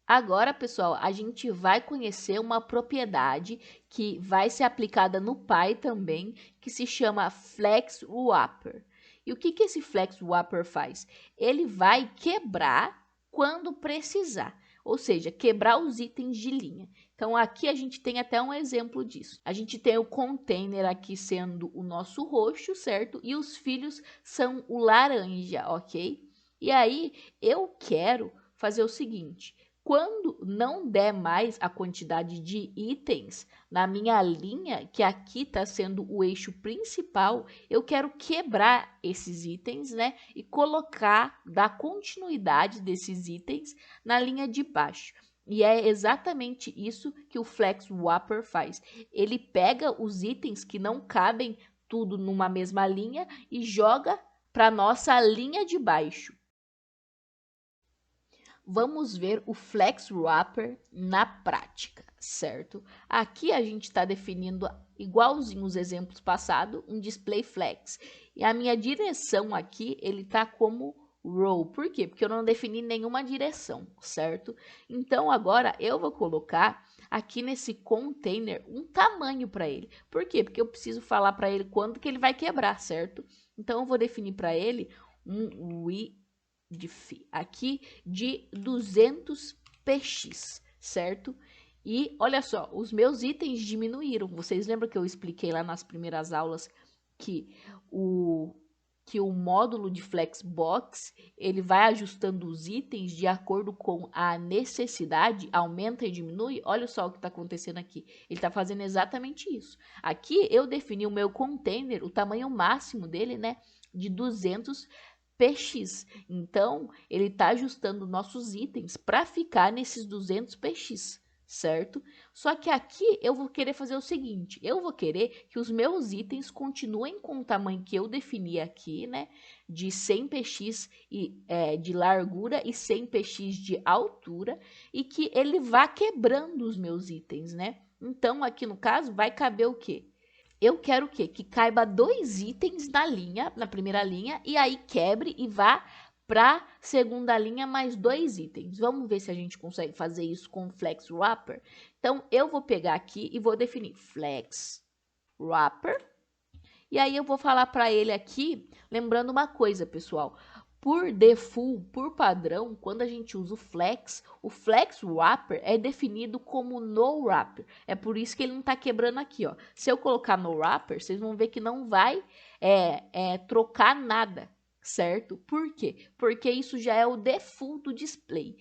Agora, pessoal, a gente vai conhecer uma propriedade que vai ser aplicada no Py também, que se chama Flex Wrapper. E o que esse Flex Wrapper faz? Ele vai quebrar quando precisar, ou seja, quebrar os itens de linha. Então, aqui a gente tem até um exemplo disso. A gente tem o container aqui sendo o nosso roxo, certo? E os filhos são o laranja, ok? E aí, eu quero fazer o seguinte. Quando não der mais a quantidade de itens na minha linha, que aqui está sendo o eixo principal, eu quero quebrar esses itens, né? E colocar, dar continuidade desses itens na linha de baixo. E é exatamente isso que o Flex Wrapper faz. Ele pega os itens que não cabem tudo numa mesma linha e joga para nossa linha de baixo. Vamos ver o Flex Wrapper na prática, certo? Aqui a gente está definindo, igualzinho os exemplos passados, um display flex. E a minha direção aqui, ele está como row. Por quê? Porque eu não defini nenhuma direção, certo? Então, agora eu vou colocar aqui nesse container um tamanho para ele. Por quê? Porque eu preciso falar para ele quando que ele vai quebrar, certo? Então, eu vou definir para ele um width aqui de 200 px, certo? E olha só, os meus itens diminuíram. Vocês lembram que eu expliquei lá nas primeiras aulas que o módulo de Flexbox, ele vai ajustando os itens de acordo com a necessidade, aumenta e diminui? Olha só o que está acontecendo aqui. Ele está fazendo exatamente isso. Aqui eu defini o meu container, o tamanho máximo dele, né, de 200 px. Então, ele está ajustando nossos itens para ficar nesses 200 px, certo? Só que aqui eu vou querer fazer o seguinte, eu vou querer que os meus itens continuem com o tamanho que eu defini aqui, né? De 100 px de largura e 100 px de altura, e que ele vá quebrando os meus itens, né? Então, aqui no caso, vai caber o quê? Eu quero o quê? Que caiba 2 itens na linha, na primeira linha, e aí quebre e vá para segunda linha mais 2 itens. Vamos ver se a gente consegue fazer isso com o Flex Wrapper. Então, eu vou pegar aqui e vou definir Flex Wrapper. E aí eu vou falar para ele aqui, lembrando uma coisa, pessoal. Por default, por padrão, quando a gente usa o Flex Wrapper é definido como No Wrapper. É por isso que ele não está quebrando aqui, ó. Se eu colocar No Wrapper, vocês vão ver que não vai trocar nada, certo? Por quê? Porque isso já é o default do display.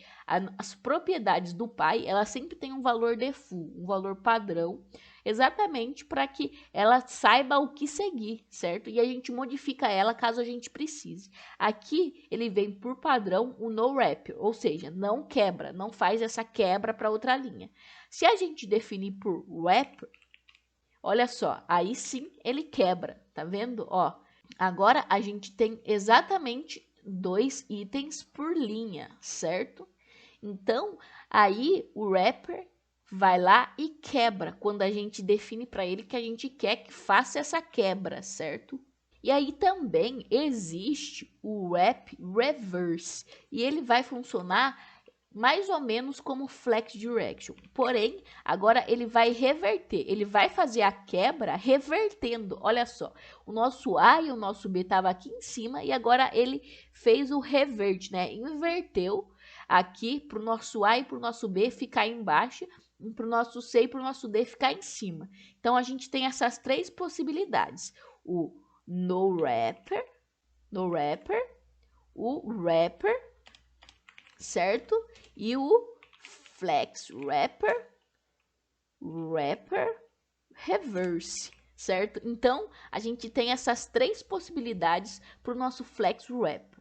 As propriedades do Py, ela sempre tem um valor default, um valor padrão, exatamente para que ela saiba o que seguir, certo? E a gente modifica ela caso a gente precise. Aqui ele vem por padrão o no wrap, ou seja, não quebra, não faz essa quebra para outra linha. Se a gente definir por wrap, olha só, aí sim ele quebra, tá vendo? Ó, agora a gente tem exatamente 2 itens por linha, certo? Então, aí o wrapper vai lá e quebra quando a gente define para ele que a gente quer que faça essa quebra, certo? E aí também existe o wrap reverse e ele vai funcionar mais ou menos como flex direction. Porém, agora ele vai reverter, ele vai fazer a quebra revertendo. Olha só, o nosso A e o nosso B estavam aqui em cima e agora ele fez o revert, né? Inverteu aqui para o nosso A e para o nosso B ficar embaixo, para o nosso C e para o nosso D ficar em cima. Então, a gente tem essas 3 possibilidades. O no wrapper, o wrapper, certo? E o flex wrapper, reverse, certo? Então, a gente tem essas 3 possibilidades para o nosso flex wrapper.